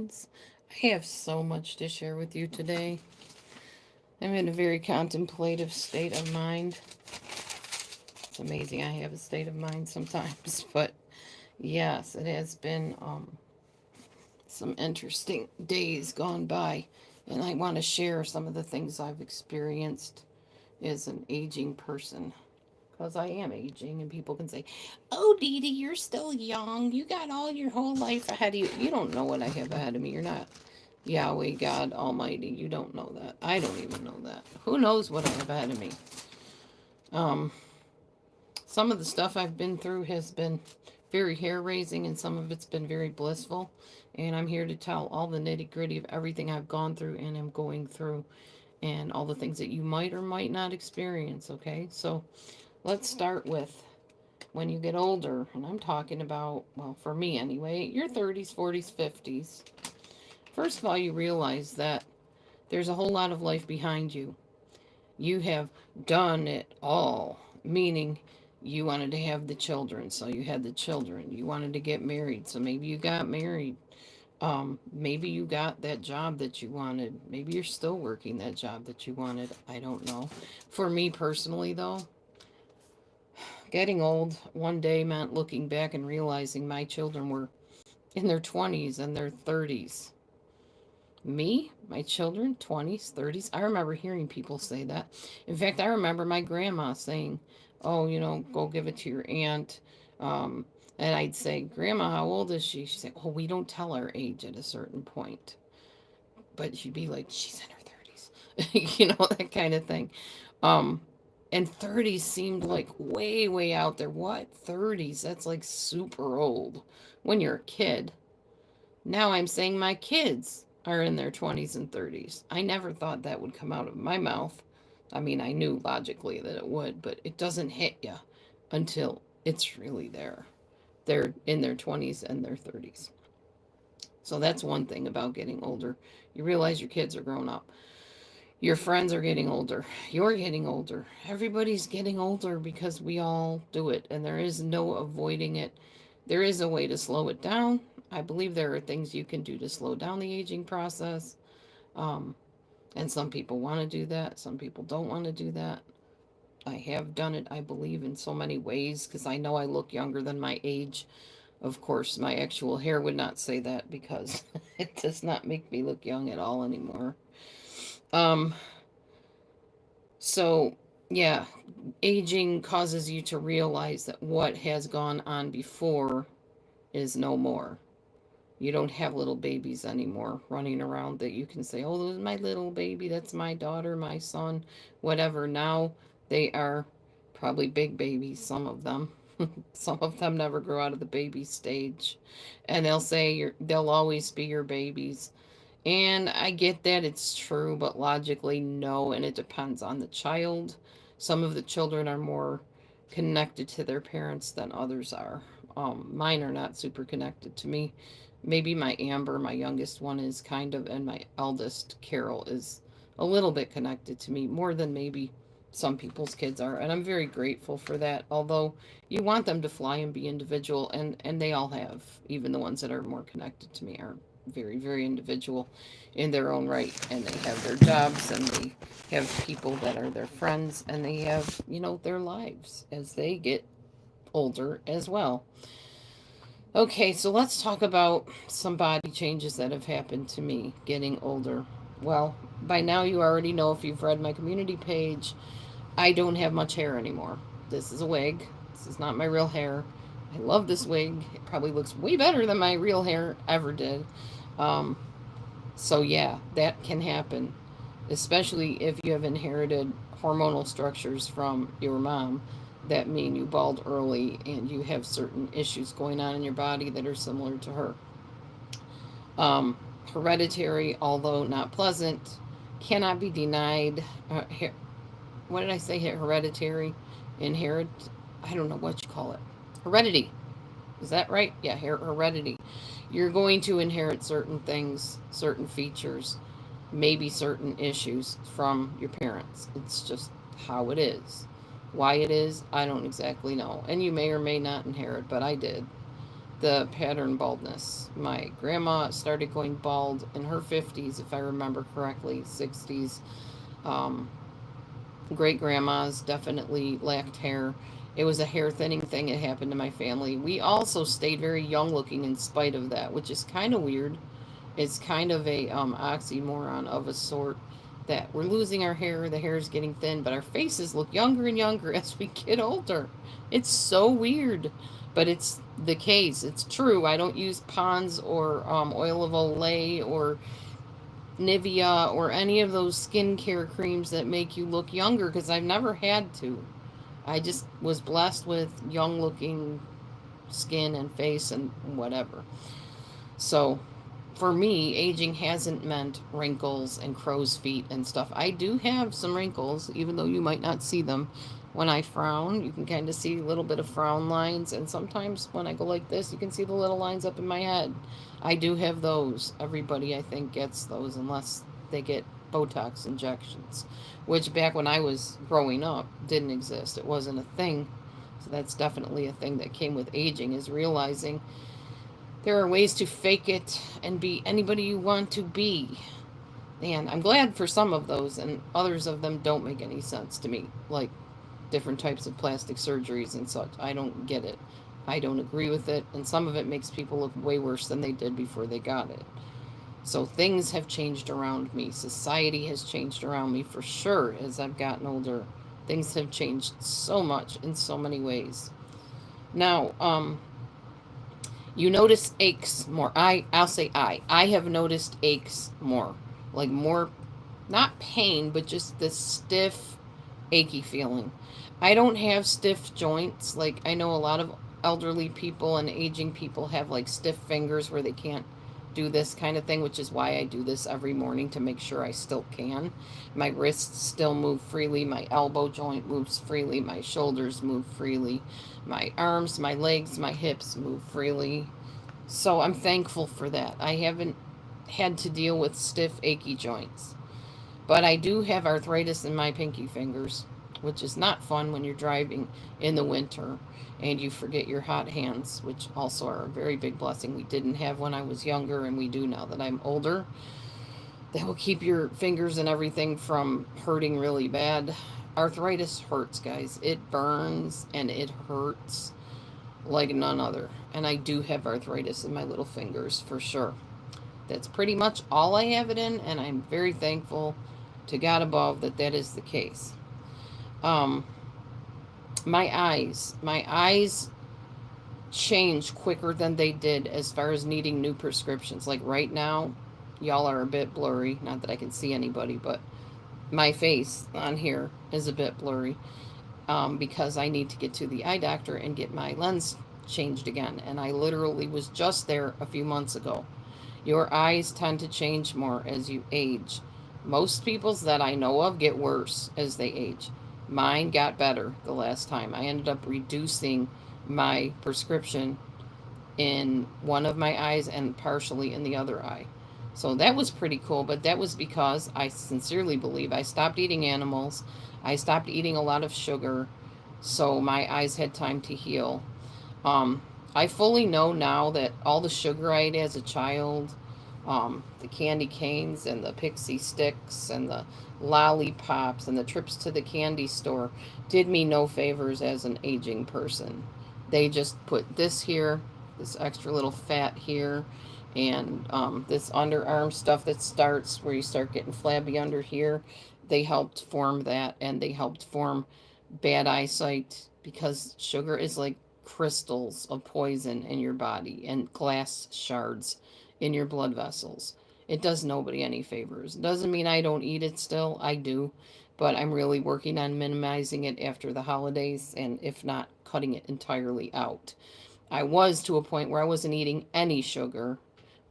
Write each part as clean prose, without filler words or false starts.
friends. I have so much to share with you today. I'm in a very contemplative state of mind. It's amazing I have a state of mind sometimes, but yes, it has been some interesting days gone by, and I want to share some of the things I've experienced as an aging person. Because I am aging, and people can say, "Oh, Dee Dee, you're still young. You got all your whole life ahead of you." You don't know what I have ahead of me. You're not Yahweh God Almighty. You don't know that. I don't even know that. Who knows what I have ahead of me? Um, some of the stuff I've been through has been very hair raising, and some of it's been very blissful. And I'm here to tell all the nitty gritty of everything I've gone through and am going through, and all the things that you might or might not experience. Okay, so let's start with when you get older, and I'm talking about, well, for me anyway, your 30s, 40s, 50s. First of all, you realize that there's a whole lot of life behind you. You have done it all, meaning you wanted to have the children, so you had the children. You wanted to get married, so maybe you got married. Maybe you got that job that you wanted. Maybe you're still working that job that you wanted. I don't know. For me personally, though, getting old one day meant looking back and realizing my children were in their 20s and their 30s. Me, my children, 20s, 30s. I remember hearing people say that. In fact, I remember my grandma saying, "Oh, go give it to your aunt." And I'd say, "Grandma, how old is she?" She'd say, "Oh, we don't tell our age at a certain point." But she'd be like, "She's in her 30s," that kind of thing. Um, and 30s seemed like way, way out there. What? 30s? That's like super old when you're a kid. Now I'm saying my kids are in their 20s and 30s. I never thought that would come out of my mouth. I mean, I knew logically that it would, but it doesn't hit you until it's really there. They're in their 20s and their 30s. So that's one thing about getting older. You realize your kids are grown up. Your friends are getting older. You're getting older. Everybody's getting older because we all do it, and there is no avoiding it. There is a way to slow it down. I believe there are things you can do to slow down the aging process. Um, and some people want to do that, some people don't want to do that. I have done it, I believe, in so many ways because I know I look younger than my age. Of course, my actual hair would not say that because it does not make me look young at all anymore. Um, So, yeah, aging causes you to realize that what has gone on before is no more. You don't have little babies anymore running around that you can say, "Oh, that's my little baby, that's my daughter, my son, whatever." Now they are probably big babies, some of them. Some of them never grow out of the baby stage. And they'll say they'll always be your babies. And I get that it's true, but logically, no. And it depends on the child. Some of the children are more connected to their parents than others are. Mine are not super connected to me. Maybe my Amber, my youngest one, is kind of, and my eldest, Carol, is a little bit connected to me more than maybe some people's kids are. And I'm very grateful for that. Although you want them to fly and be individual, and they all have. Even the ones that are more connected to me are very, very individual in their own right. And they have their jobs, and they have people that are their friends, and they have, their lives as they get older as well. Okay, so let's talk about some body changes that have happened to me getting older. Well, by now you already know if you've read my community page, I don't have much hair anymore. This is a wig. This is not my real hair. I love this wig. It probably looks way better than my real hair ever did. Um, so, yeah, that can happen, especially if you have inherited hormonal structures from your mom that mean you bald early and you have certain issues going on in your body that are similar to her. Um, Hereditary, although not pleasant, cannot be denied. What did I say? Hereditary? Inherit? I don't know what you call it. Heredity. Is that right? Yeah, heredity. You're going to inherit certain things, certain features, maybe certain issues from your parents. It's just how it is. Why it is, I don't exactly know. And you may or may not inherit, but I did. the pattern baldness. My grandma started going bald in her 50s, if I remember correctly, 60s. Um, Great grandmas definitely lacked hair. It was a hair thinning thing that happened to my family. We also stayed very young looking in spite of that, which is kind of weird. It's kind of a oxymoron of a sort that we're losing our hair, the hair is getting thin, but our faces look younger and younger as we get older. It's so weird, but it's the case. It's true. I don't use Pond's or oil of Olay or Nivea or any of those skincare creams that make you look younger because I've never had to. I just was blessed with young looking skin and face and whatever. So for me, aging hasn't meant wrinkles and crow's feet and stuff. I do have some wrinkles, even though you might not see them. When I frown, you can kind of see a little bit of frown lines, and sometimes when I go like this, you can see the little lines up in my head. I do have those. Everybody, I think, gets those unless they get Botox injections, which back when I was growing up didn't exist. It wasn't a thing. So that's definitely a thing that came with aging, is realizing there are ways to fake it and be anybody you want to be. And I'm glad for some of those, and others of them don't make any sense to me, like different types of plastic surgeries and such. I don't get it. I don't agree with it, and some of it makes people look way worse than they did before they got it. So things have changed around me. Society has changed around me for sure as I've gotten older. Things have changed so much in so many ways. Now, you notice aches more. I'll say I have noticed aches more. Like more, not pain, but just this stiff, achy feeling. I don't have stiff joints. Like I know a lot of elderly people and aging people have like stiff fingers where they can't do this kind of thing, which is why I do this every morning to make sure I still can. My wrists still move freely, my elbow joint moves freely, my shoulders move freely, my arms, my legs, my hips move freely. So I'm thankful for that. I haven't had to deal with stiff, achy joints. But I do have arthritis in my pinky fingers, which is not fun when you're driving in the winter and you forget your hot hands, which also are a very big blessing we didn't have when I was younger and we do now that I'm older. That will keep your fingers and everything from hurting really bad. Arthritis hurts, guys. It burns and it hurts like none other. And I do have arthritis in my little fingers for sure. That's pretty much all I have it in, and I'm very thankful to God above that that is the case. Um, my eyes change quicker than they did as far as needing new prescriptions. Like right now, y'all are a bit blurry. Not that I can see anybody, but my face on here is a bit blurry because I need to get to the eye doctor and get my lens changed again. And I literally was just there a few months ago. Your eyes tend to change more as you age. Most people's that I know of get worse as they age. Mine got better the last time. I ended up reducing my prescription in one of my eyes and partially in the other eye. So that was pretty cool, but that was because I sincerely believe I stopped eating animals. I stopped eating a lot of sugar, so my eyes had time to heal. Um, I fully know now that all the sugar I ate as a child, the candy canes and the pixie sticks and the lollipops and the trips to the candy store did me no favors as an aging person. They just put this here, this extra little fat here, and this underarm stuff that starts where you start getting flabby under here. They helped form that, and they helped form bad eyesight because sugar is like crystals of poison in your body and glass shards in your blood vessels. It does nobody any favors. Doesn't mean I don't eat it still. I do. But I'm really working on minimizing it after the holidays and if not cutting it entirely out. I was to a point where I wasn't eating any sugar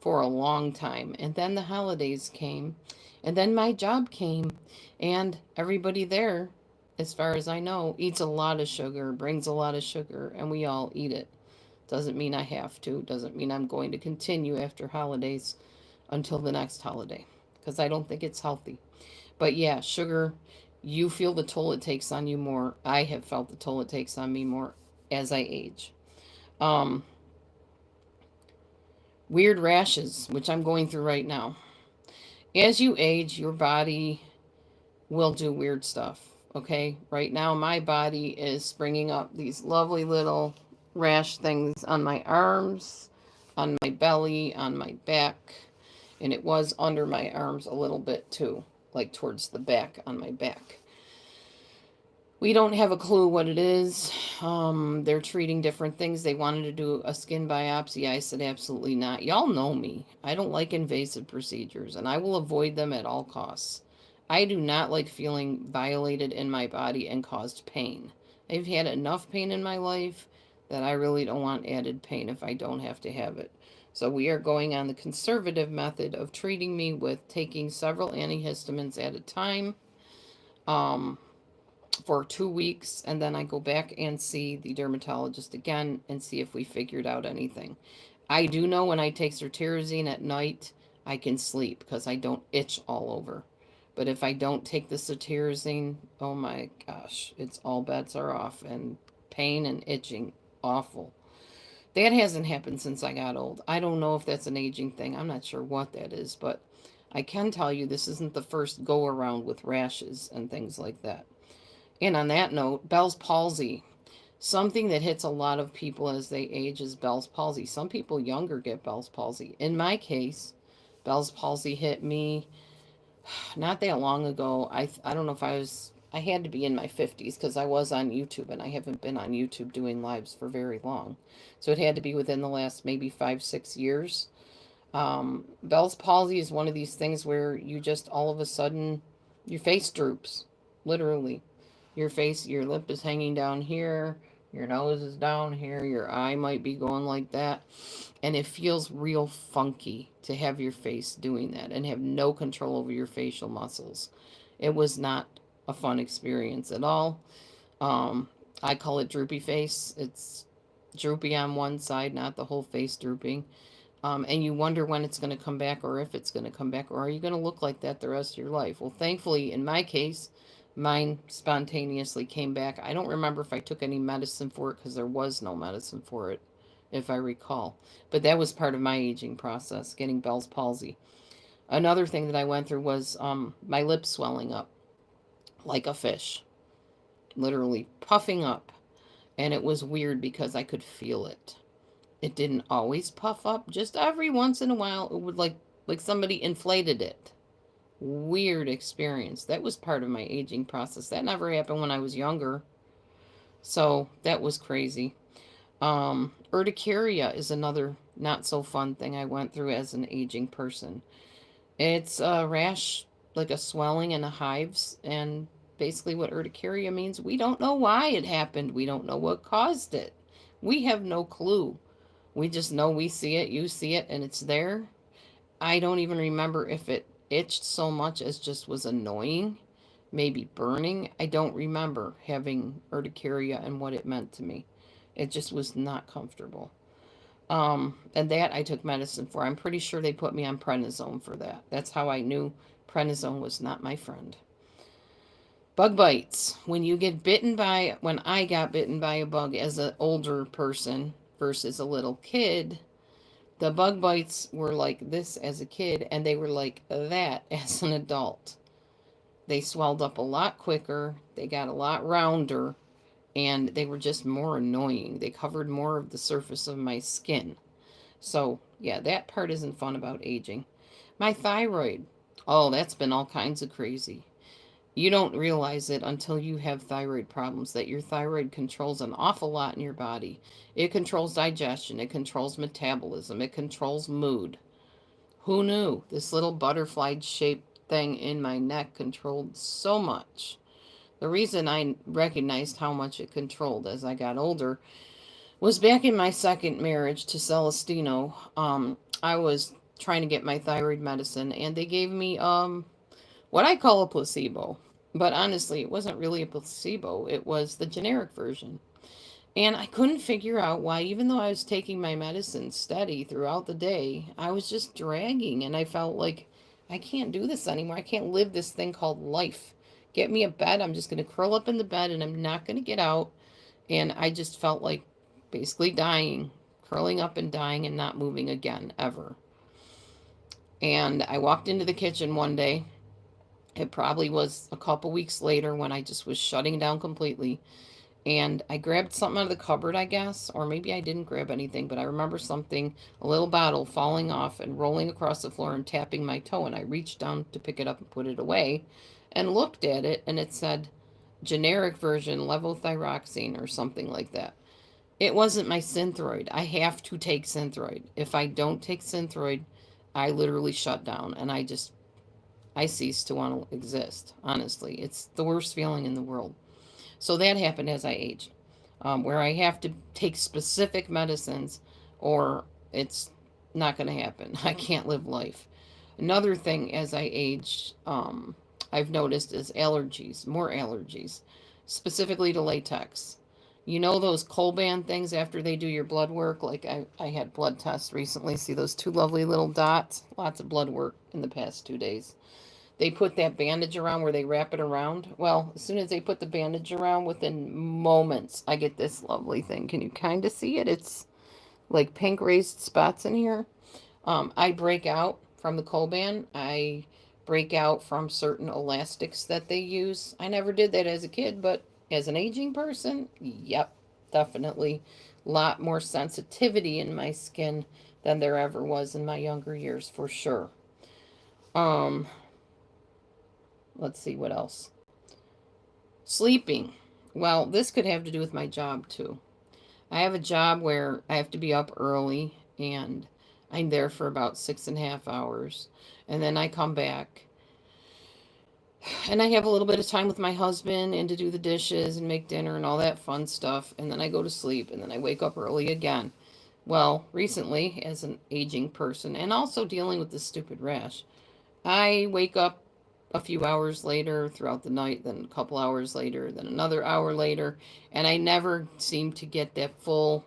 for a long time. And then the holidays came. And then my job came. And everybody there, as far as I know, eats a lot of sugar, brings a lot of sugar, and we all eat it. Doesn't mean I have to. Doesn't mean I'm going to continue after holidays until the next holiday. Because I don't think it's healthy. But yeah, sugar, you feel the toll it takes on you more. I have felt the toll it takes on me more as I age. Um, Weird rashes, which I'm going through right now. As you age, your body will do weird stuff. Okay, right now my body is springing up these lovely little rash things on my arms, on my belly, on my back, and it was under my arms a little bit too, like towards the back on my back. We don't have a clue what it is. They're treating different things. They wanted to do a skin biopsy. I said, absolutely not. Y'all know me. I don't like invasive procedures, and I will avoid them at all costs. I do not like feeling violated in my body and caused pain. I've had enough pain in my life that I really don't want added pain if I don't have to have it. So we are going on the conservative method of treating me with taking several antihistamines at a time. For 2 weeks, and then I go back and see the dermatologist again and see if we figured out anything. I do know when I take cetirizine at night, I can sleep because I don't itch all over. But if I don't take the cetirizine, oh my gosh, it's all bets are off and pain and itching, awful. That hasn't happened since I got old. I don't know if that's an aging thing. I'm not sure what that is, but I can tell you this isn't the first go around with rashes and things like that. And on that note, Bell's palsy. Something that hits a lot of people as they age is Bell's palsy. Some people younger get Bell's palsy. In my case, Bell's palsy hit me not that long ago. I don't know if I had to be in my 50s because I was on YouTube and I haven't been on YouTube doing lives for very long. So it had to be within the last maybe 5, 6 years. Bell's palsy is one of these things where you just all of a sudden your face droops, literally. Your lip is hanging down here, your nose is down here, your eye might be going like that. And it feels real funky to have your face doing that and have no control over your facial muscles. It was not a fun experience at all. Um, I call it droopy face. It's droopy on one side, not the whole face drooping. And you wonder when it's going to come back or if it's going to come back or are you going to look like that the rest of your life? Well, thankfully, in my case, mine spontaneously came back. I don't remember if I took any medicine for it because there was no medicine for it, if I recall. But that was part of my aging process, getting Bell's palsy. Another thing that I went through was my lips swelling up like a fish, literally puffing up. And it was weird because I could feel it. It didn't always puff up. Just every once in a while, it would like somebody inflated it. Weird experience. That was part of my aging process. That never happened when I was younger. So that was crazy. Urticaria is another not so fun thing I went through as an aging person. It's a rash, like a swelling and a hives, and basically what urticaria means, we don't know why it happened. We don't know what caused it. We have no clue. We just know we see it, you see it, and it's there. I don't even remember if it itched so much as just was annoying, maybe burning. I don't remember having urticaria and what it meant to me. It just was not comfortable. And that I took medicine for. I'm pretty sure they put me on prednisone for that. That's how I knew prednisone was not my friend. Bug bites. When I got bitten by a bug as an older person versus a little kid, the bug bites were like this as a kid, and they were like that as an adult. They swelled up a lot quicker, they got a lot rounder, and they were just more annoying. They covered more of the surface of my skin. So, yeah, that part isn't fun about aging. My thyroid. Oh, that's been all kinds of crazy. You don't realize it until you have thyroid problems that your thyroid controls an awful lot in your body. It controls digestion, it controls metabolism, it controls mood. Who knew? This little butterfly shaped thing in my neck controlled so much. The reason I recognized how much it controlled as I got older was back in my second marriage to Celestino. I was trying to get my thyroid medicine, and they gave me what I call a placebo. But honestly, it wasn't really a placebo, it was the generic version. And I couldn't figure out why, even though I was taking my medicine steady throughout the day, I was just dragging. And I felt like I can't do this anymore. I can't live this thing called life. Get me a bed. I'm just going to curl up in the bed and I'm not going to get out. And I just felt like basically dying, curling up and dying and not moving again, ever. And I walked into the kitchen one day. It probably was a couple weeks later when I just was shutting down completely. And I grabbed something out of the cupboard, I guess, or maybe I didn't grab anything, but I remember something, a little bottle falling off and rolling across the floor and tapping my toe. And I reached down to pick it up and put it away and looked at it, and it said generic version levothyroxine or something like that. It wasn't my Synthroid. I have to take Synthroid. If I don't take Synthroid, I literally shut down and I cease to want to exist. Honestly, it's the worst feeling in the world. So that happened as I aged, where I have to take specific medicines or it's not going to happen. I can't live life. Another thing as I age, I've noticed is allergies, more allergies, specifically to latex. You know those Colban things after they do your blood work? Like I had blood tests recently. See those two lovely little dots? Lots of blood work in the past 2 days. They put that bandage around where they wrap it around. Well, as soon as they put the bandage around, within moments, I get this lovely thing. Can you kind of see it? It's like pink raised spots in here. I break out from the Colban. I break out from certain elastics that they use. I never did that as a kid, but as an aging person, yep, definitely a lot more sensitivity in my skin than there ever was in my younger years, for sure. Um, let's see what else. Sleeping. Well, this could have to do with my job too. I have a job where I have to be up early and I'm there for about 6.5 hours. And then I come back and I have a little bit of time with my husband and to do the dishes and make dinner and all that fun stuff. And then I go to sleep and then I wake up early again. Well, recently, as an aging person and also dealing with this stupid rash, I wake up a few hours later throughout the night, then a couple hours later, then another hour later, and I never seem to get that full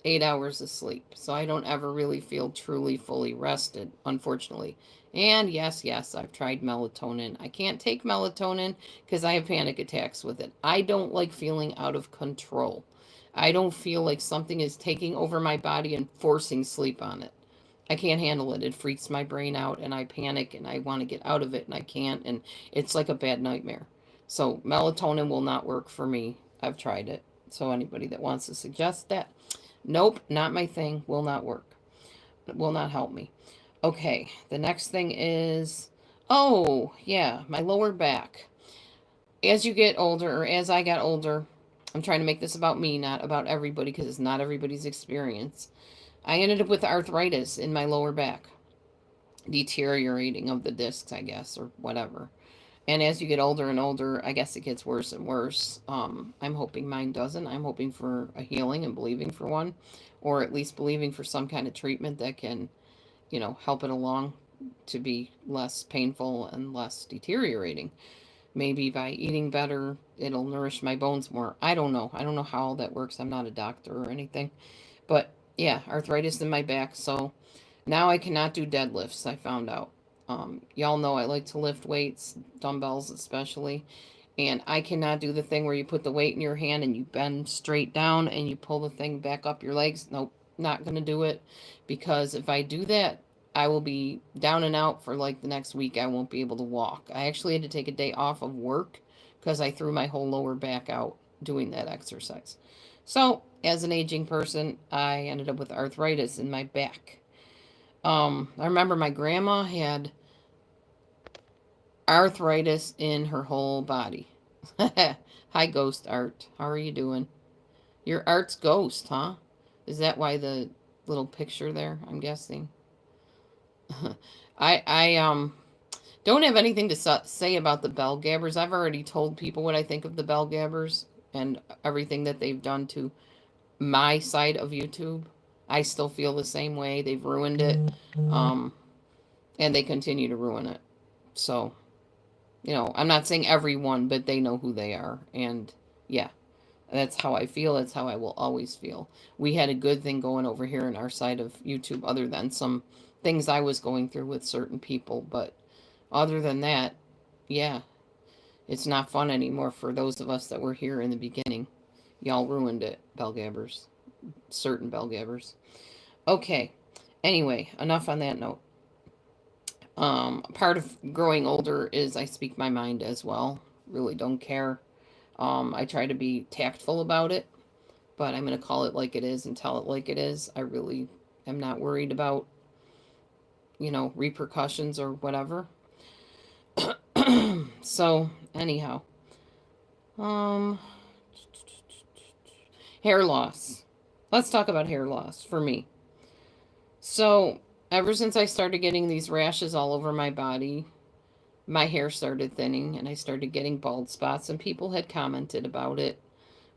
8 hours of sleep. So I don't ever really feel truly fully rested, unfortunately. And yes, I've tried melatonin. I can't take melatonin because I have panic attacks with it. I don't like feeling out of control. I don't feel like something is taking over my body and forcing sleep on it. I can't handle it. It freaks my brain out and I panic and I want to get out of it and I can't. And it's like a bad nightmare. So melatonin will not work for me. I've tried it. So anybody that wants to suggest that, nope, not my thing. Will not work. It will not help me. Okay, the next thing is, oh, yeah, my lower back. As you get older, or as I got older, I'm trying to make this about me, not about everybody, because it's not everybody's experience. I ended up with arthritis in my lower back, deteriorating of the discs, I guess, or whatever. And as you get older and older, I guess it gets worse and worse. I'm hoping mine doesn't. I'm hoping for a healing and believing for one, or at least believing for some kind of treatment that can, help it along to be less painful and less deteriorating. Maybe by eating better, it'll nourish my bones more. I don't know. I don't know how that works. I'm not a doctor or anything. But yeah, arthritis in my back. So now I cannot do deadlifts, I found out. Y'all know I like to lift weights, dumbbells especially. And I cannot do the thing where you put the weight in your hand and you bend straight down and you pull the thing back up your legs. Nope, not going to do it. Because if I do that, I will be down and out for like the next week. I won't be able to walk. I actually had to take a day off of work because I threw my whole lower back out doing that exercise. So, as an aging person, I ended up with arthritis in my back. I remember my grandma had arthritis in her whole body. Hi, Ghost Art. How are you doing? Your Art's ghost, huh? Is that why the little picture there? I'm guessing. I don't have anything to say about the bell gabbers. I've already told people what I think of the bell gabbers and everything that they've done to my side of YouTube. I still feel the same way. They've ruined it. And they continue to ruin it. So, I'm not saying everyone, but they know who they are. And yeah, that's how I feel. That's how I will always feel. We had a good thing going over here in our side of YouTube, other than some things I was going through with certain people. But other than that, yeah, it's not fun anymore for those of us that were here in the beginning. Y'all ruined it, bell gabbers. certain bell gabbers. Okay. Anyway, enough on that note. Part of growing older is I speak my mind as well. Really don't care. I try to be tactful about it, but I'm going to call it like it is and tell it like it is. I really am not worried about, repercussions or whatever. So, anyhow, um, hair loss. Let's talk about hair loss for me. So, ever since I started getting these rashes all over my body, my hair started thinning and I started getting bald spots, and people had commented about it.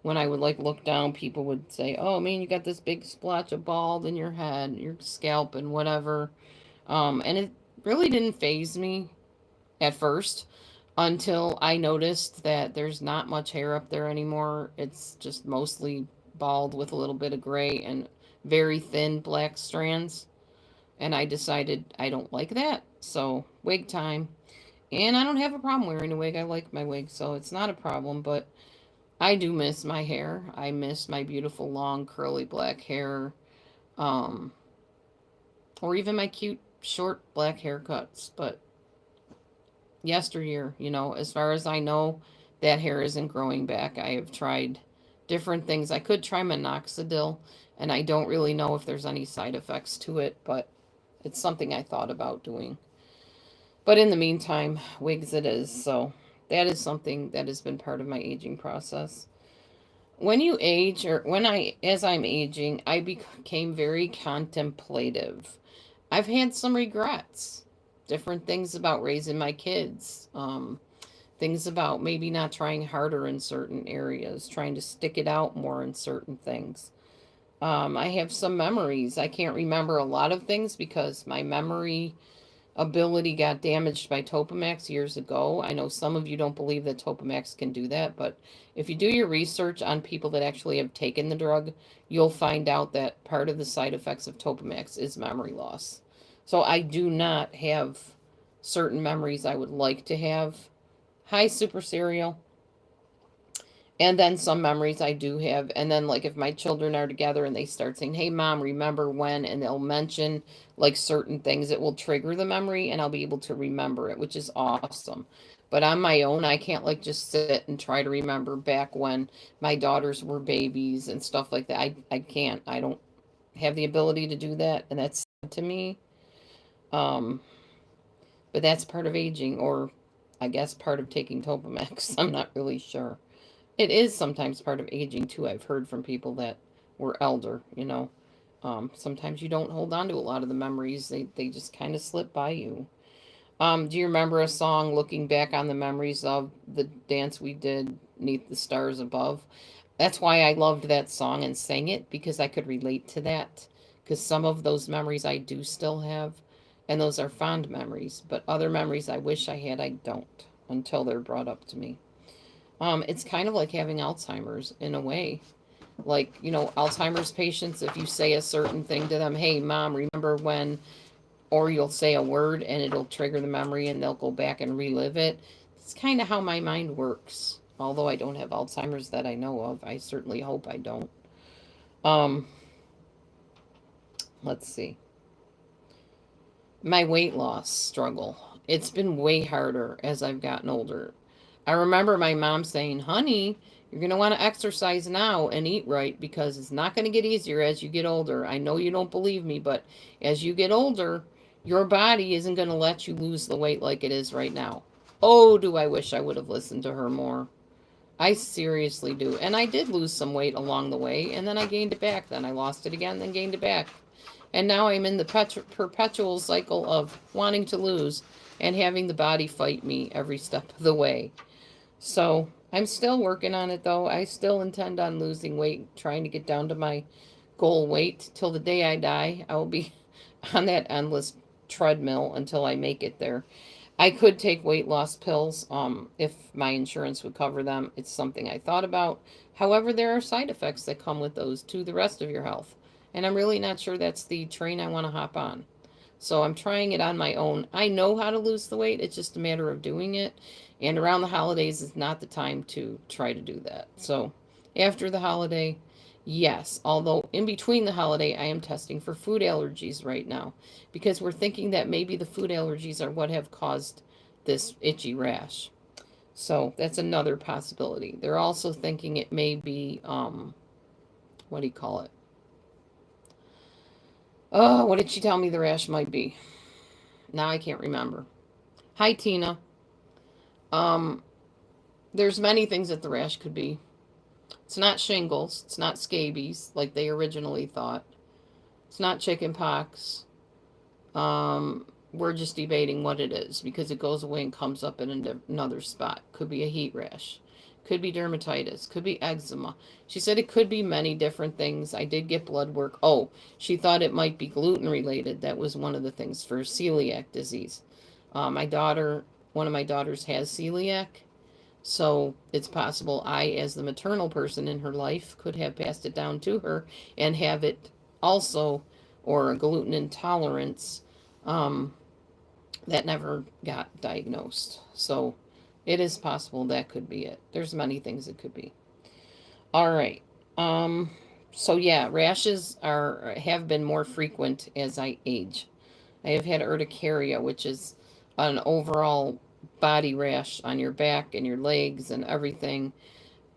When I would like look down, people would say, "Oh man, you got this big splotch of bald in your head, your scalp, and whatever." And it really didn't phase me at first until I noticed that there's not much hair up there anymore. It's just mostly bald with a little bit of gray and very thin black strands. And I decided I don't like that. So, wig time. And I don't have a problem wearing a wig. I like my wig, so it's not a problem. But I do miss my hair. I miss my beautiful long curly black hair. Um, or even my cute short black haircuts. But yesteryear, as far as I know, that hair isn't growing back. I have tried different things. I could try minoxidil, and I don't really know if there's any side effects to it, but it's something I thought about doing. But in the meantime, wigs it is. So that is something that has been part of my aging process. When you age, or as I'm aging, I became very contemplative. I've had some regrets, different things about raising my kids, things about maybe not trying harder in certain areas, trying to stick it out more in certain things. I have some memories. I can't remember a lot of things because my memory ability got damaged by Topamax years ago. I know some of you don't believe that Topamax can do that, but if you do your research on people that actually have taken the drug, you'll find out that part of the side effects of Topamax is memory loss. So I do not have certain memories I would like to have. Hi, Super Cereal. And then some memories I do have. And then, like, if my children are together and they start saying, "Hey, mom, remember when?" and they'll mention like certain things, it will trigger the memory and I'll be able to remember it, which is awesome. But on my own, I can't like just sit and try to remember back when my daughters were babies and stuff like that. I can't. I don't have the ability to do that. And that's sad to me. Um, but that's part of aging, or I guess part of taking Topamax. I'm not really sure. It is sometimes part of aging too. I've heard from people that were elder. Sometimes you don't hold on to a lot of the memories. They just kind of slip by you. Do you remember a song looking back on the memories of the dance we did neath the stars above? That's why I loved that song and sang it, because I could relate to that. Because some of those memories I do still have, and those are fond memories. But other memories I wish I had, I don't until they're brought up to me. It's kind of like having Alzheimer's in a way. Like, Alzheimer's patients, if you say a certain thing to them, "Hey, mom, remember when," or you'll say a word and it'll trigger the memory and they'll go back and relive it. It's kind of how my mind works. Although I don't have Alzheimer's that I know of. I certainly hope I don't. Um, let's see. My weight loss struggle. It's been way harder as I've gotten older. I remember my mom saying, "Honey, you're going to want to exercise now and eat right, because it's not going to get easier as you get older. I know you don't believe me, but as you get older, your body isn't going to let you lose the weight like it is right now." Oh, do I wish I would have listened to her more. I seriously do. And I did lose some weight along the way, and then I gained it back. Then I lost it again, then gained it back. And now I'm in the perpetual cycle of wanting to lose and having the body fight me every step of the way. So I'm still working on it, though. I still intend on losing weight, trying to get down to my goal weight till the day I die. I will be on that endless treadmill until I make it there. I could take weight loss pills, if my insurance would cover them. It's something I thought about. However, there are side effects that come with those to the rest of your health. And I'm really not sure that's the train I want to hop on. So I'm trying it on my own. I know how to lose the weight. It's just a matter of doing it. And around the holidays is not the time to try to do that. So after the holiday, Yes, although in between the holiday, I am testing for food allergies right now because we're thinking that maybe the food allergies are what have caused this itchy rash. So that's another possibility. They're also thinking it may be, what do you call it? Oh, what did she tell me the rash might be? Now I can't remember. Hi, Tina. Um, there's many things that the rash could be. It's not shingles. It's not scabies like they originally thought. It's not chicken pox. We're just debating what it is because it goes away and comes up in another spot. Could be a heat rash. Could be dermatitis. Could be eczema. She said it could be many different things. I did get blood work. Oh, she thought it might be gluten related. That was one of the things for celiac disease. My daughter, one of my daughters has celiac. So it's possible I, as the maternal person in her life, could have passed it down to her and have it also, or a gluten intolerance um, that never got diagnosed. So it is possible that could be it. There's many things it could be. All right. Um, so yeah, rashes are have been more frequent as I age. I have had urticaria, which is an overall body rash on your back and your legs and everything.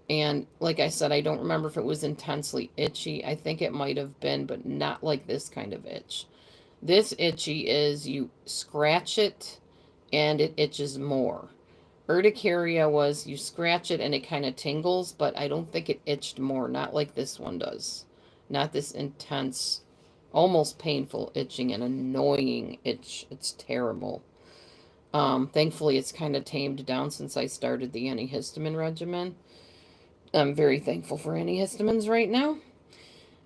And like I said, I don't remember if it was intensely itchy. I think it might have been, but not like this kind of itch. This itchy is you scratch it and it itches more. Urticaria was you scratch it and it kind of tingles, but I don't think it itched more. Not like this one does. Not this intense, almost painful itching and annoying itch. It's terrible. Thankfully, it's kind of tamed down since I started the antihistamine regimen. I'm very thankful for antihistamines right now.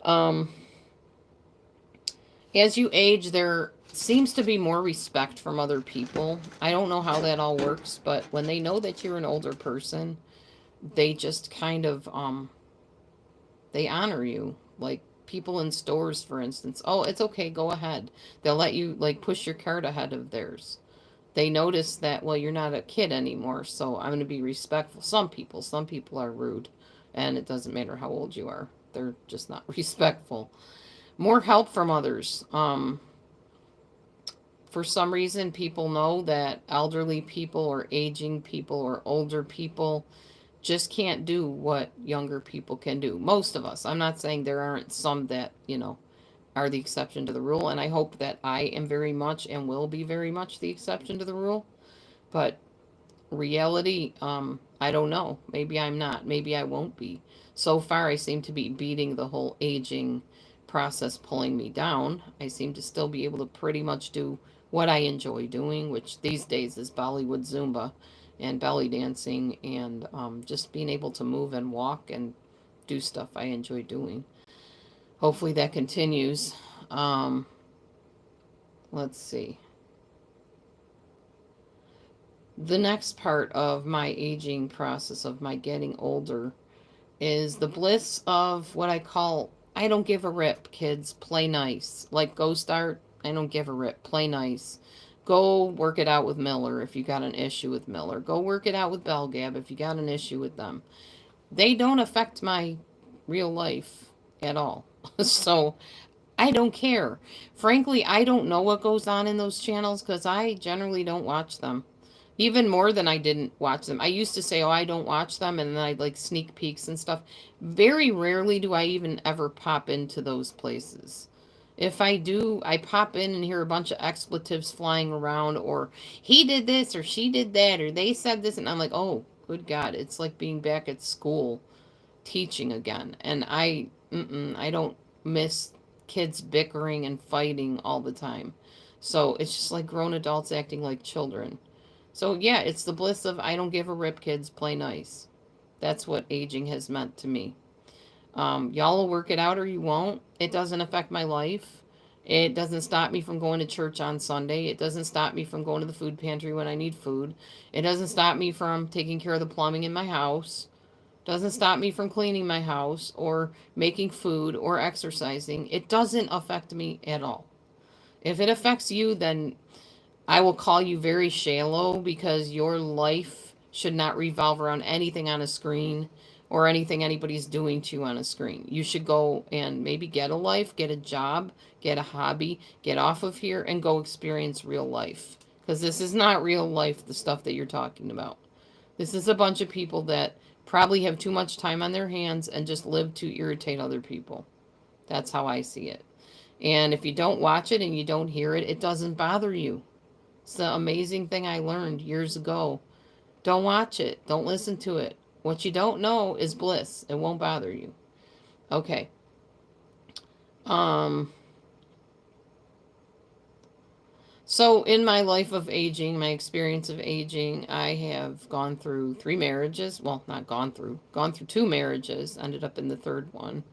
Um, as you age, there seems to be more respect from other people. I don't know how that all works, but when they know that you're an older person, they just kind of they honor you. Like people in stores, for instance. Oh, it's okay, go ahead. They'll let you like push your cart ahead of theirs. They notice that, well, you're not a kid anymore, so I'm going to be respectful. Some people are rude, and it doesn't matter how old you are. They're just not respectful. More help from others. For some reason, people know that elderly people or aging people or older people just can't do what younger people can do. Most of us. I'm not saying there aren't some that, are the exception to the rule, and I hope that I am very much and will be very much the exception to the rule. But reality, I don't know. Maybe I'm not. Maybe I won't be. So far, I seem to be beating the whole aging process pulling me down. I seem to still be able to pretty much do what I enjoy doing, which these days is Bollywood Zumba and belly dancing and just being able to move and walk and do stuff I enjoy doing. Hopefully that continues. Um, let's see. The next part of my aging process, of my getting older, is the bliss of what I call I don't give a rip, kids. Play nice. Like go start, I don't give a rip. Play nice. Go work it out with Miller if you got an issue with Miller. Go work it out with Belgab if you got an issue with them. They don't affect my real life at all. So I don't care. Frankly, I don't know what goes on in those channels because I generally don't watch them. Even more than I didn't watch them. I used to say, oh, I don't watch them, and then I'd like sneak peeks and stuff. Very rarely do I even ever pop into those places. If I do, I pop in and hear a bunch of expletives flying around, or he did this, or she did that, or they said this, and I'm like, oh, good God, it's like being back at school teaching again. And I don't miss kids bickering and fighting all the time. So it's just like grown adults acting like children. So yeah, it's the bliss of I don't give a rip, kids, play nice. That's what aging has meant to me. Y'all will work it out or you won't. It doesn't affect my life. It doesn't stop me from going to church on Sunday. It doesn't stop me from going to the food pantry when I need food. It doesn't stop me from taking care of the plumbing in my house. Doesn't stop me from cleaning my house or making food or exercising. It doesn't affect me at all. If it affects you, then I will call you very shallow because your life should not revolve around anything on a screen or anything anybody's doing to you on a screen. You should go and maybe get a life, get a job, get a hobby, get off of here and go experience real life. Because this is not real life, the stuff that you're talking about. This is a bunch of people that probably have too much time on their hands and just live to irritate other people. That's how I see it. And if you don't watch it and you don't hear it, it doesn't bother you. It's the amazing thing I learned years ago. Don't watch it. Don't listen to it. What you don't know is bliss. It won't bother you. Okay. So in my life of aging, my experience of aging, I have gone through 3 marriages. Well, not gone through 2 marriages, ended up in the third one,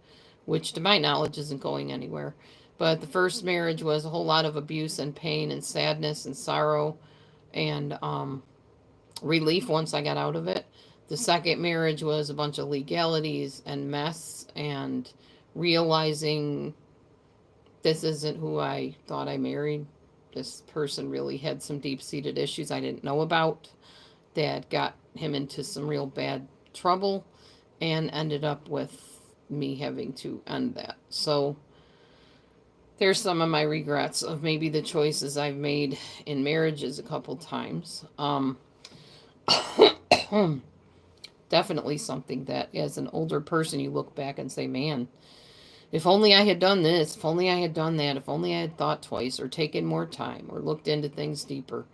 which to my knowledge isn't going anywhere. But the first marriage was a whole lot of abuse and pain and sadness and sorrow and relief once I got out of it. The second marriage was a bunch of legalities and mess and realizing this isn't who I thought I married. This person really had some deep-seated issues I didn't know about that got him into some real bad trouble and ended up with me having to end that. So there's some of my regrets of maybe the choices I've made in marriages a couple times. Definitely something that as an older person you look back and say, man, if only I had done this, if only I had done that, if only I had thought twice or taken more time or looked into things deeper.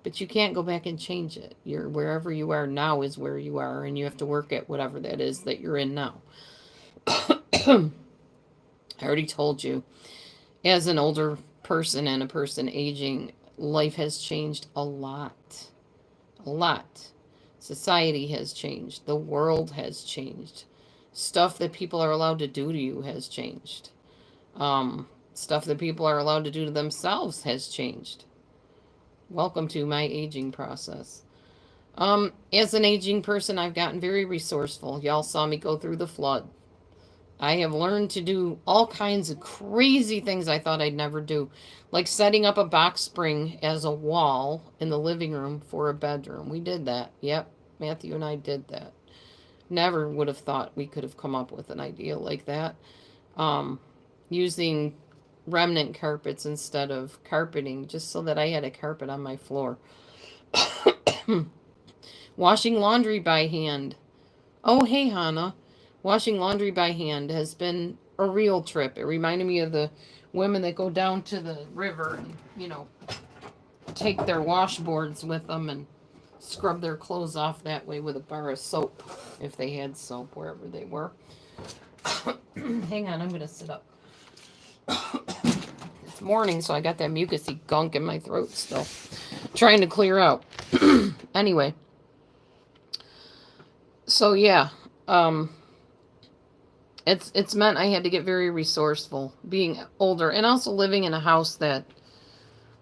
But you can't go back and change it. You're wherever you are now is where you are, and you have to work at whatever that is that you're in now. I already told you, as an older person and a person aging, life has changed a lot. A lot. Society has changed. The world has changed. Stuff that people are allowed to do to you has changed. Stuff that people are allowed to do to themselves has changed. Welcome to my aging process. As an aging person, I've gotten very resourceful. Y'all saw me go through the flood. I have learned to do all kinds of crazy things I thought I'd never do, like setting up a box spring as a wall in the living room for a bedroom. We did that. Yep, Matthew and I did that. Never would have thought we could have come up with an idea like that. Using remnant carpets instead of carpeting, just so that I had a carpet on my floor. Washing laundry by hand. Oh, hey, Hannah. Washing laundry by hand has been a real trip. It reminded me of the women that go down to the river and, take their washboards with them and scrub their clothes off that way with a bar of soap, if they had soap wherever they were. Hang on, I'm going to sit up. It's morning, so I got that mucusy gunk in my throat still. Trying to clear out. Anyway. So, yeah. It's meant I had to get very resourceful, being older, and also living in a house that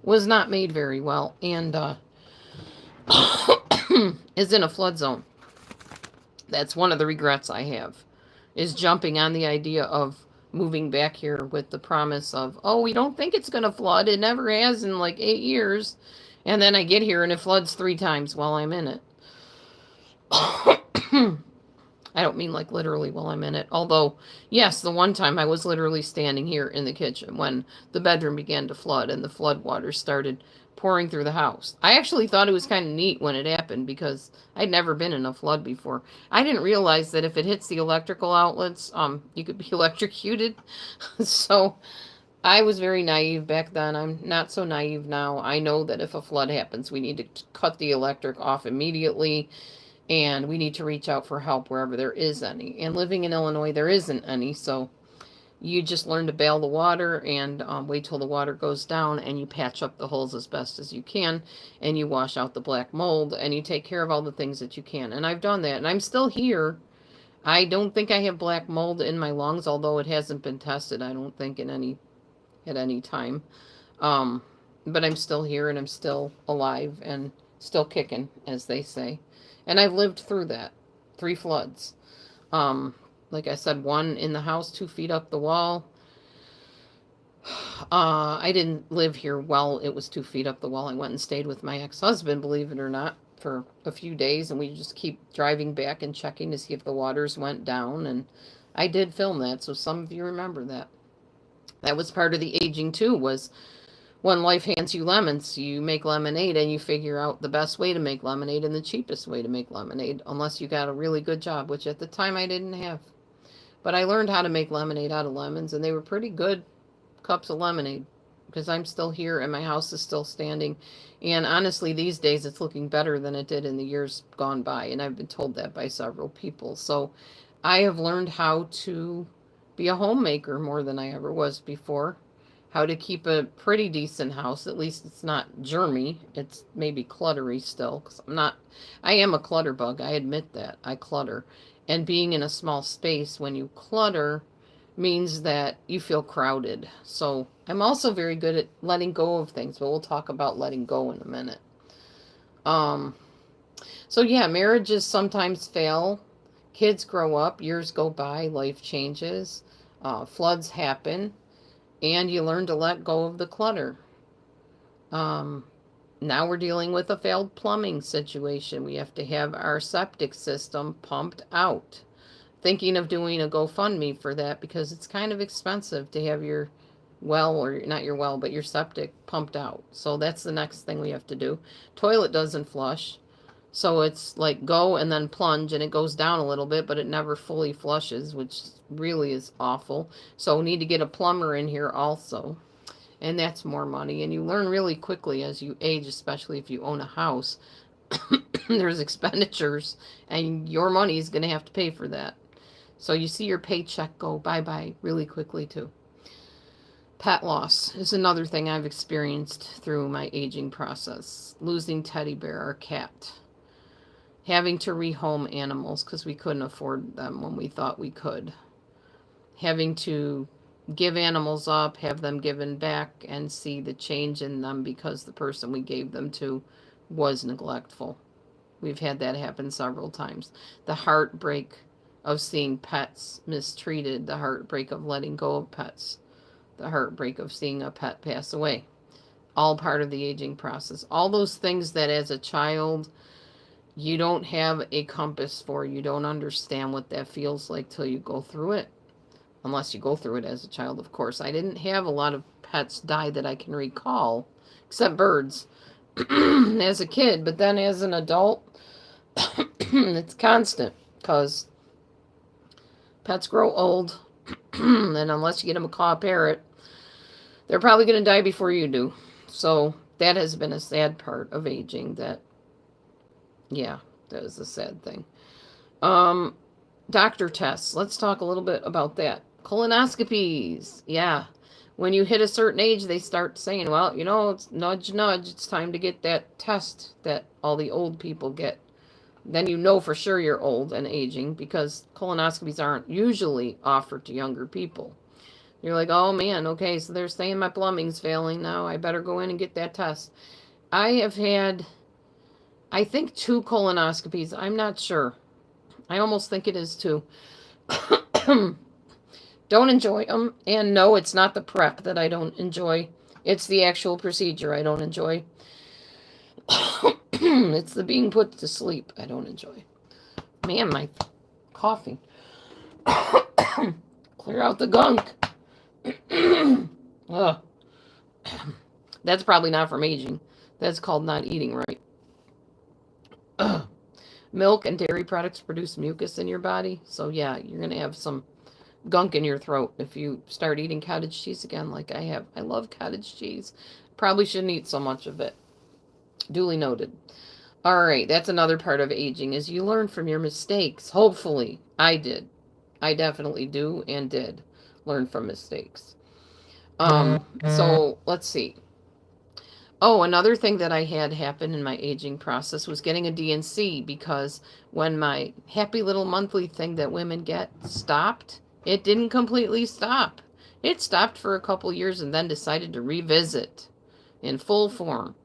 was not made very well, and is in a flood zone. That's one of the regrets I have, is jumping on the idea of moving back here with the promise of, oh, we don't think it's going to flood. It never has in like 8 years. And then I get here and it floods 3 times while I'm in it. I don't mean like literally while I'm in it. Although, yes, the one time I was literally standing here in the kitchen when the bedroom began to flood and the flood water started pouring through the house. I actually thought it was kind of neat when it happened because I'd never been in a flood before. I didn't realize that if it hits the electrical outlets, you could be electrocuted. So I was very naive back then. I'm not so naive now. I know that if a flood happens, we need to cut the electric off immediately. And we need to reach out for help wherever there is any. And living in Illinois, there isn't any. So you just learn to bail the water and wait till the water goes down. And you patch up the holes as best as you can. And you wash out the black mold. And you take care of all the things that you can. And I've done that. And I'm still here. I don't think I have black mold in my lungs. Although it hasn't been tested, I don't think, at any time. But I'm still here. And I'm still alive. And still kicking, as they say. And I've lived through that. 3 floods. Like I said, 1 in the house, 2 feet up the wall. I didn't live here while it was 2 feet up the wall. I went and stayed with my ex-husband, believe it or not. for a few days, and we just keep driving back and checking to see if the waters went down. And I did film that, so some of you remember that. That was part of the aging too, was when life hands you lemons, you make lemonade and you figure out the best way to make lemonade and the cheapest way to make lemonade, unless you got a really good job, which at the time I didn't have. But I learned how to make lemonade out of lemons, and they were pretty good cups of lemonade because I'm still here and my house is still standing. And honestly, these days it's looking better than it did in the years gone by, and I've been told that by several people. So I have learned how to be a homemaker more than I ever was before. How to keep a pretty decent house. At least it's not germy. It's maybe cluttery still. Because I am a clutter bug. I admit that. I clutter. And being in a small space, when you clutter, means that you feel crowded. So I'm also very good at letting go of things, but we'll talk about letting go in a minute. So yeah, marriages sometimes fail. Kids grow up, years go by, life changes, floods happen, and you learn to let go of the clutter. Now we're dealing with a failed plumbing situation. We have to have our septic system pumped out. Thinking of doing a GoFundMe for that because it's kind of expensive to have your well, or not your well, but your septic pumped out. So that's the next thing we have to do. Toilet doesn't flush. So it's like go and then plunge, and it goes down a little bit, but it never fully flushes, which really is awful. So we need to get a plumber in here also. And that's more money. And you learn really quickly as you age, especially if you own a house. There's expenditures, and your money is going to have to pay for that. So you see your paycheck go bye-bye really quickly too. Pet loss is another thing I've experienced through my aging process. Losing teddy bear or cat. Having to rehome animals because we couldn't afford them when we thought we could. Having to give animals up, have them given back, and see the change in them because the person we gave them to was neglectful. We've had that happen several times. The heartbreak of seeing pets mistreated, the heartbreak of letting go of pets, the heartbreak of seeing a pet pass away. All part of the aging process. All those things that as a child you don't have a compass for. You don't understand what that feels like till you go through it. Unless you go through it as a child, of course. I didn't have a lot of pets die that I can recall, except birds, as a kid. But then as an adult, it's constant because pets grow old, and unless you get them a macaw parrot, they're probably going to die before you do. So that has been a sad part of aging. That is a sad thing. Doctor tests. Let's talk a little bit about that. Colonoscopies. Yeah. When you hit a certain age, they start saying, well, it's nudge, nudge. It's time to get that test that all the old people get. Then you know for sure you're old and aging because colonoscopies aren't usually offered to younger people. You're like, oh man, okay, so they're saying my plumbing's failing now. I better go in and get that test. I have had, I think, 2 colonoscopies. I'm not sure. I almost think it is 2. Don't enjoy them. And no, it's not the prep that I don't enjoy. It's the actual procedure I don't enjoy. It's the being put to sleep I don't enjoy. Man, my coughing. Clear out the gunk. That's probably not from aging. That's called not eating right. Milk and dairy products produce mucus in your body. So yeah, you're going to have some gunk in your throat if you start eating cottage cheese again like I have. I love cottage cheese. Probably shouldn't eat so much of it. Duly noted. All right, that's another part of aging is you learn from your mistakes. Hopefully, I did. I definitely do and did learn from mistakes. So let's see. Oh, another thing that I had happen in my aging process was getting a D&C because when my happy little monthly thing that women get stopped, it didn't completely stop. It stopped for a couple years and then decided to revisit in full form.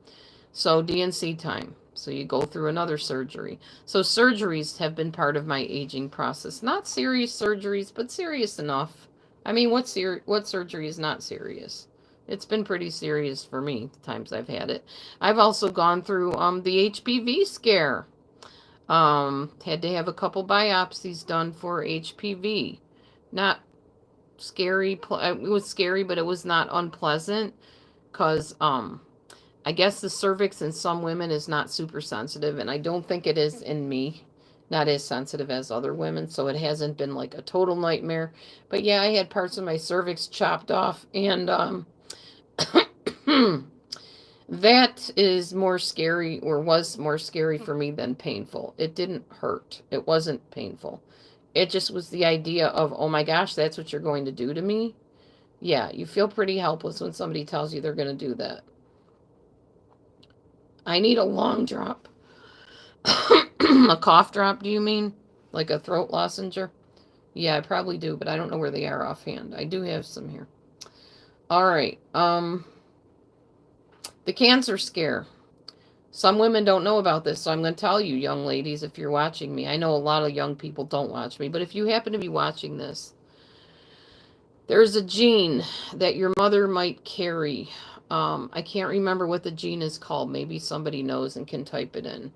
So D&C time. So you go through another surgery. So surgeries have been part of my aging process. Not serious surgeries, but serious enough. I mean, what surgery is not serious? It's been pretty serious for me, the times I've had it. I've also gone through the HPV scare. Had to have a couple biopsies done for HPV. Not scary. It was scary, but it was not unpleasant because I guess the cervix in some women is not super sensitive, and I don't think it is in me. Not as sensitive as other women, so it hasn't been like a total nightmare. But yeah, I had parts of my cervix chopped off, and that is more scary, or was more scary for me than painful. It didn't hurt. It wasn't painful. It just was the idea of, oh my gosh, that's what you're going to do to me? Yeah, you feel pretty helpless when somebody tells you they're going to do that. I need a long drop. A cough drop, do you mean? Like a throat lozenge? Yeah, I probably do, but I don't know where they are offhand. I do have some here. All right. The cancer scare. Some women don't know about this, so I'm going to tell you, young ladies, if you're watching me. I know a lot of young people don't watch me, but if you happen to be watching this, there's a gene that your mother might carry. I can't remember what the gene is called. Maybe somebody knows and can type it in.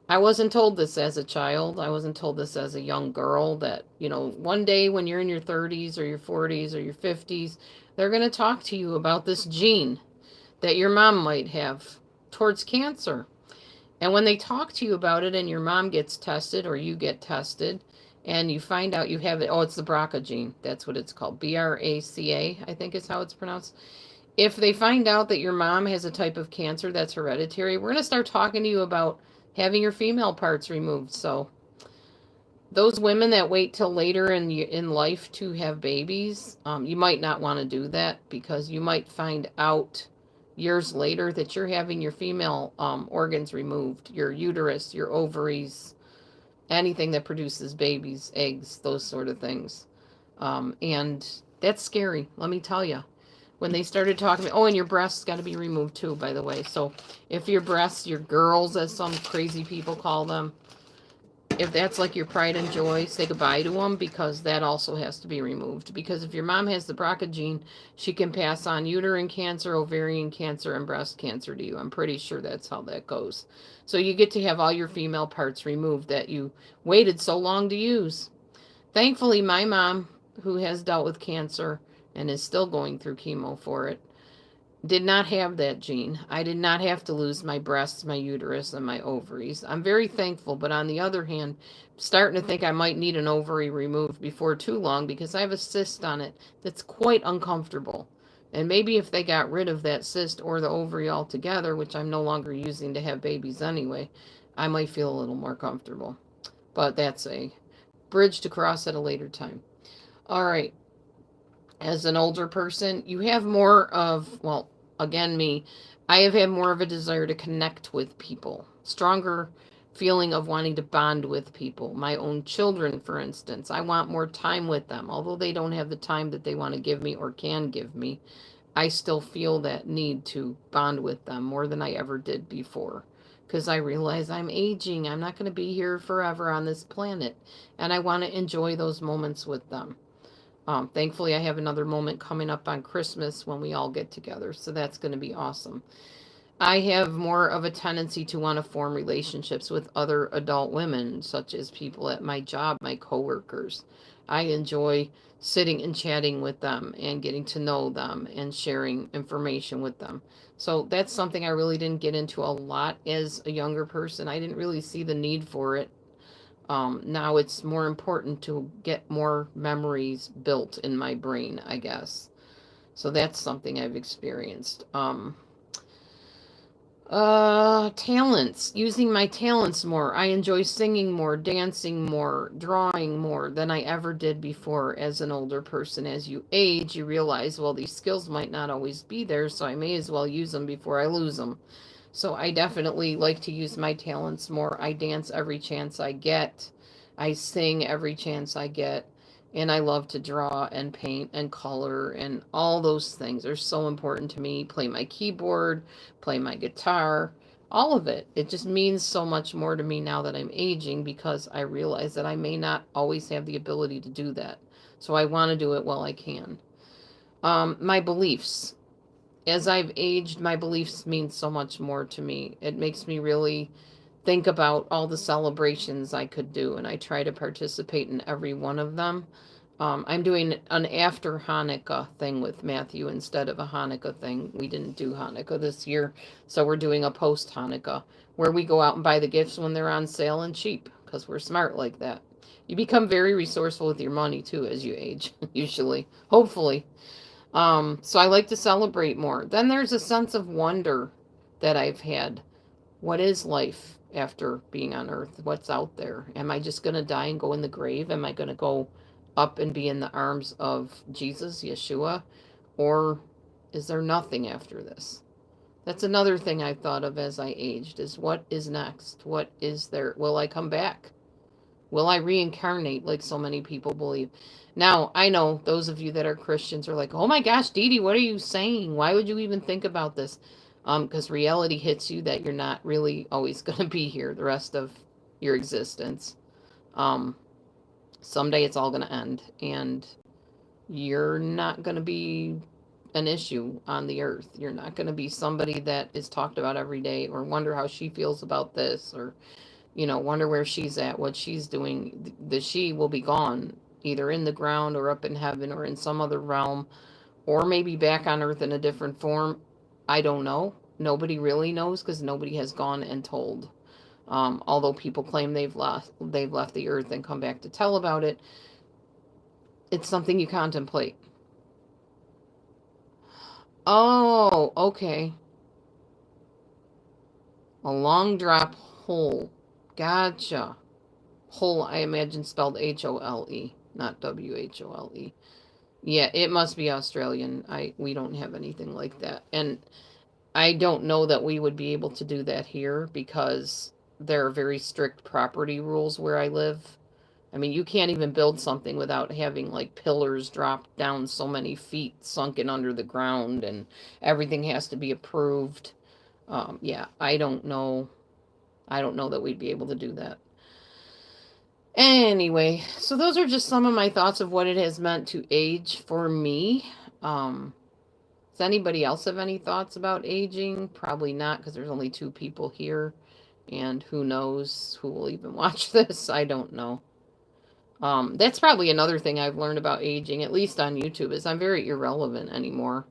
I wasn't told this as a child. I wasn't told this as a young girl that, one day when you're in your 30s or your 40s or your 50s, they're going to talk to you about this gene that your mom might have towards cancer. And when they talk to you about it and your mom gets tested or you get tested and you find out you have it, oh, it's the BRCA gene. That's what it's called. BRCA, I think is how it's pronounced. If they find out that your mom has a type of cancer that's hereditary, we're going to start talking to you about having your female parts removed. So those women that wait till later in life to have babies, you might not want to do that because you might find out years later that you're having your female organs removed, your uterus, your ovaries, anything that produces babies, eggs, those sort of things. And that's scary, let me tell you. When they started talking, oh, and your breasts got to be removed too, by the way. So if your breasts, your girls, as some crazy people call them, if that's like your pride and joy, say goodbye to them because that also has to be removed. Because if your mom has the BRCA gene, she can pass on uterine cancer, ovarian cancer, and breast cancer to you. I'm pretty sure that's how that goes. So you get to have all your female parts removed that you waited so long to use. Thankfully, my mom, who has dealt with cancer and is still going through chemo for it, did not have that gene. I did not have to lose my breasts, my uterus, and my ovaries. I'm very thankful, but on the other hand, I'm starting to think I might need an ovary removed before too long because I have a cyst on it that's quite uncomfortable. And maybe if they got rid of that cyst or the ovary altogether, which I'm no longer using to have babies anyway, I might feel a little more comfortable. But that's a bridge to cross at a later time. All right. As an older person, you have more of, well, again, me, I have had more of a desire to connect with people, stronger feeling of wanting to bond with people. My own children, for instance, I want more time with them. Although they don't have the time that they want to give me or can give me, I still feel that need to bond with them more than I ever did before. Because I realize I'm aging. I'm not going to be here forever on this planet. And I want to enjoy those moments with them. Thankfully, I have another moment coming up on Christmas when we all get together, so that's going to be awesome. I have more of a tendency to want to form relationships with other adult women, such as people at my job, my coworkers. I enjoy sitting and chatting with them and getting to know them and sharing information with them. So that's something I really didn't get into a lot as a younger person. I didn't really see the need for it. Now it's more important to get more memories built in my brain, I guess. So that's something I've experienced. Talents, using my talents more. I enjoy singing more, dancing more, drawing more than I ever did before as an older person. As you age, you realize, well, these skills might not always be there, so I may as well use them before I lose them. So I definitely like to use my talents more. I dance every chance I get. I sing every chance I get. And I love to draw and paint and color and all those things are so important to me. Play my keyboard, play my guitar, all of it. It just means so much more to me now that I'm aging because I realize that I may not always have the ability to do that. So I want to do it while I can. My beliefs. as I've aged, my beliefs mean so much more to me. It makes me really think about all the celebrations I could do, and I try to participate in every one of them. I'm doing an after Hanukkah thing with Matthew instead of a Hanukkah thing. We didn't do Hanukkah this year, so we're doing a post Hanukkah where we go out and buy the gifts when they're on sale and cheap because we're smart like that. You become very resourceful with your money too as you age, usually, hopefully. So I like to celebrate more. Then there's a sense of wonder that I've had. What is life after being on earth? What's out there? Am I just going to die and go in the grave? Am I going to go up and be in the arms of Jesus, Yeshua? Or is there nothing after this? That's another thing I thought of as I aged is what is next? What is there? Will I come back? Will I reincarnate like so many people believe? Now, I know those of you that are Christians are like, oh my gosh, Dee Dee, what are you saying? Why would you even think about this? Because reality hits you that you're not really always going to be here the rest of your existence. Um, Someday it's all going to end, and you're not going to be an issue on the earth. You're not going to be somebody that is talked about every day or wonder how she feels about this or wonder where she's at, what she's doing. The she will be gone, either in the ground or up in heaven or in some other realm, or maybe back on earth in a different form. I don't know. Nobody really knows because nobody has gone and told. Although people claim they've left the earth and come back to tell about it, it's something you contemplate. Oh, okay. A long drop hole. Gotcha. Hole, I imagine spelled Hole, not Whole. Yeah, it must be Australian. We don't have anything like that. And I don't know that we would be able to do that here because there are very strict property rules where I live. I mean, you can't even build something without having like pillars dropped down so many feet sunken under the ground and everything has to be approved. Yeah, I don't know. I don't know that we'd be able to do that. Anyway, so those are just some of my thoughts of what it has meant to age for me. Does anybody else have any thoughts about aging? Probably not, because there's only 2 people here, and who knows who will even watch this. I don't know. That's probably another thing I've learned about aging, at least on YouTube, is I'm very irrelevant anymore.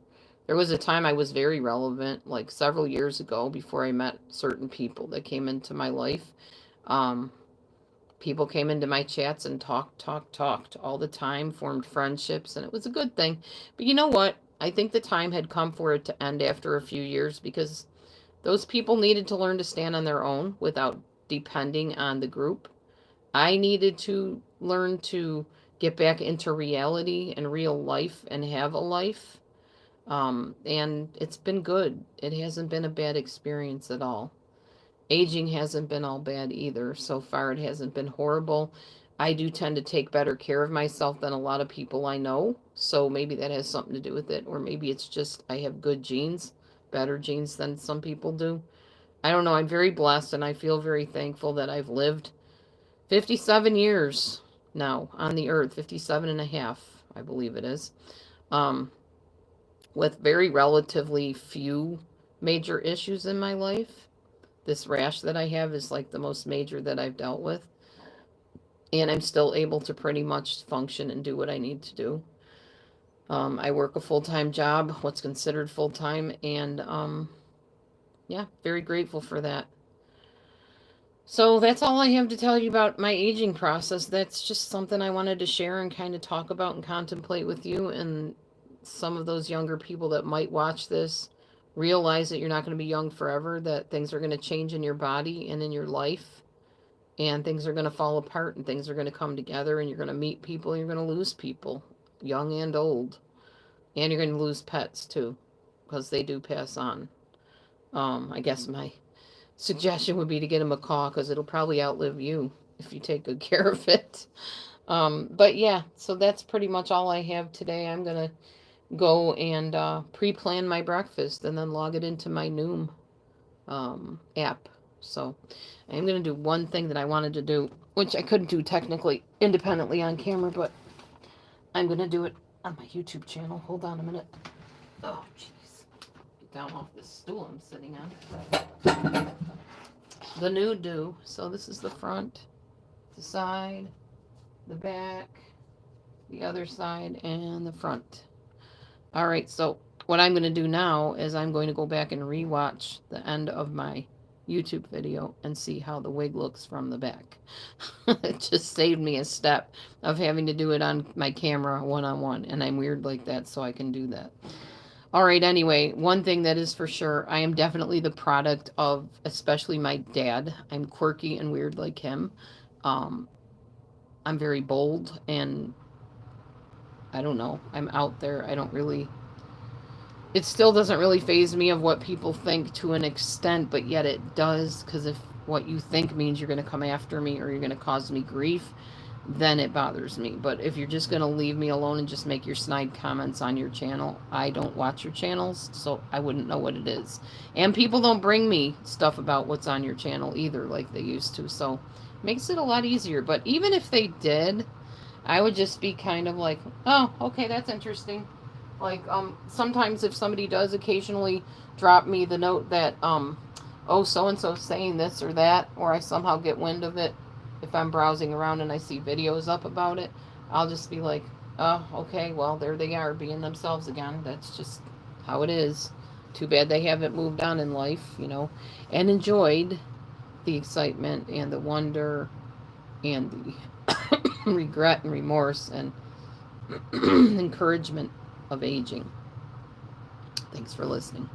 There was a time I was very relevant, like several years ago, before I met certain people that came into my life. Um, People came into my chats and talked all the time, formed friendships, and it was a good thing. But you know what? I think the time had come for it to end after a few years because those people needed to learn to stand on their own without depending on the group. I needed to learn to get back into reality and real life and have a life. And it's been good. It hasn't been a bad experience at all. Aging hasn't been all bad either. So far, it hasn't been horrible. I do tend to take better care of myself than a lot of people I know. So maybe that has something to do with it. Or maybe it's just I have good genes, better genes than some people do. I don't know. I'm very blessed and I feel very thankful that I've lived 57 years now on the earth, 57 and a half, I believe it is, um, with very relatively few major issues in my life. This rash that I have is like the most major that I've dealt with. And I'm still able to pretty much function and do what I need to do. I work a full-time job, what's considered full-time, and yeah, very grateful for that. So that's all I have to tell you about my aging process. That's just something I wanted to share and kind of talk about and contemplate with you and some of those younger people that might watch this. Realize that you're not going to be young forever, that things are going to change in your body and in your life, and things are going to fall apart and things are going to come together, and you're going to meet people and you're going to lose people, young and old. And you're going to lose pets too, because they do pass on. I guess my suggestion would be to get a macaw because it'll probably outlive you if you take good care of it. But yeah, so that's pretty much all I have today. I'm going to go and pre-plan my breakfast and then log it into my Noom app. So I'm going to do one thing that I wanted to do, which I couldn't do technically independently on camera, but I'm going to do it on my YouTube channel. Hold on a minute. Oh, jeez. down off this stool I'm sitting on. The new do. So this is the front, the side, the back, the other side, and the front. All right, so what I'm going to do now is I'm going to go back and rewatch the end of my YouTube video and see how the wig looks from the back. It just saved me a step of having to do it on my camera one-on-one, and I'm weird like that, so I can do that. All right, anyway, one thing that is for sure, I am definitely the product of especially my dad. I'm quirky and weird like him. I'm very bold, and I don't know, I'm out there. I don't really, it still doesn't really faze me of what people think to an extent, but yet it does, because if what you think means you're going to come after me or you're going to cause me grief, then it bothers me. But if you're just going to leave me alone and just make your snide comments on your channel, I don't watch your channels, so I wouldn't know what it is. And people don't bring me stuff about what's on your channel either like they used to, so it makes it a lot easier. But even if they did, I would just be kind of like, oh, okay, that's interesting. Like, sometimes if somebody does occasionally drop me the note that, oh, so-and-so's saying this or that, or I somehow get wind of it, if I'm browsing around and I see videos up about it, I'll just be like, oh, okay, well, there they are being themselves again. That's just how it is. Too bad they haven't moved on in life, and enjoyed the excitement and the wonder and the regret and remorse and encouragement of aging. Thanks for listening.